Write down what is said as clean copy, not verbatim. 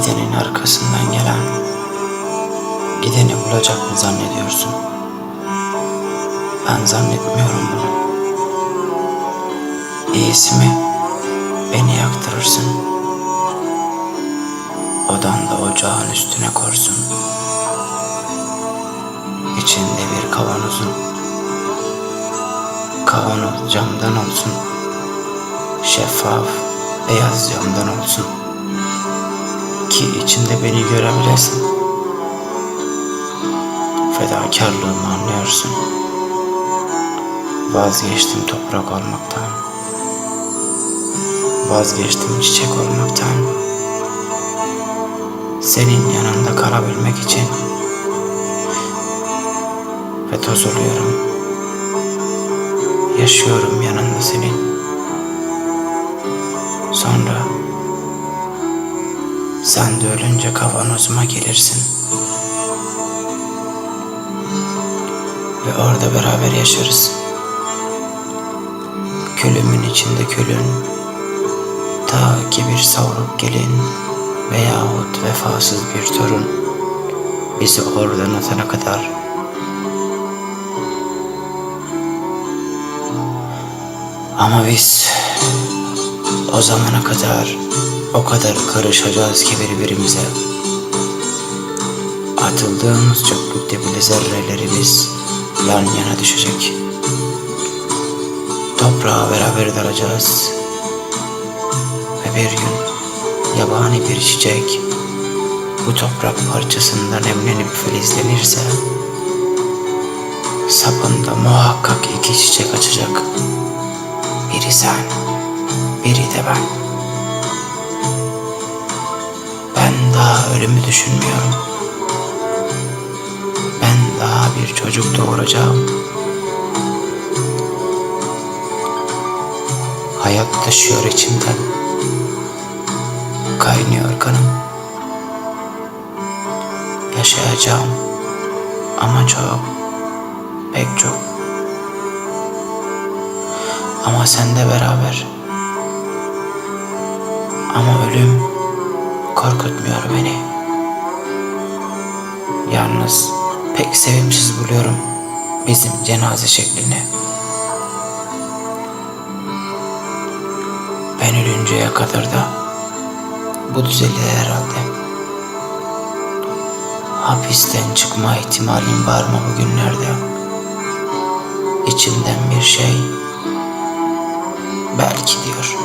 Gidenin arkasından gelen gideni bulacak mı zannediyorsun? Ben zannetmiyorum bunu. İyisi mi beni yaktırırsın, odanda ocağın üstüne korsun. İçinde bir kavanoz camdan olsun, şeffaf beyaz camdan olsun ki içinde beni görebilesin. Fedakarlığımı anlıyorsun. Vazgeçtim toprak olmaktan, vazgeçtim çiçek olmaktan. Senin yanında kalabilmek için ve toz oluyorum, yaşıyorum yanında senin. Sonra sen de ölünce kavanozuma gelirsin ve orada beraber yaşarız. Külümün içinde külün, ta ki bir savruk gelin veyahut vefasız bir torun bizi oradan atana kadar. Ama biz o zamana kadar o kadar karışacağız ki birbirimize. Atıldığımız çöplükte bile zerrelerimiz yan yana düşecek. Toprağa beraber dalacağız ve bir gün yabani bir çiçek bu toprak parçasından emlenip filizlenirse sapında muhakkak iki çiçek açacak. Biri sen, biri de ben. Ben daha ölümü düşünmüyorum. Ben daha bir çocuk doğuracağım. Hayat taşıyor içimden. Kaynıyor kanım. Yaşayacağım ama çok, pek çok. Ama seninle beraber. Ama ölüm korkutmuyor beni. Yalnız pek sevimsiz buluyorum bizim cenaze şeklini. Ben ölünceye kadar da bu düzelir herhalde. Hapisten çıkma ihtimalim var mı bugünlerde? İçimden bir şey belki diyor.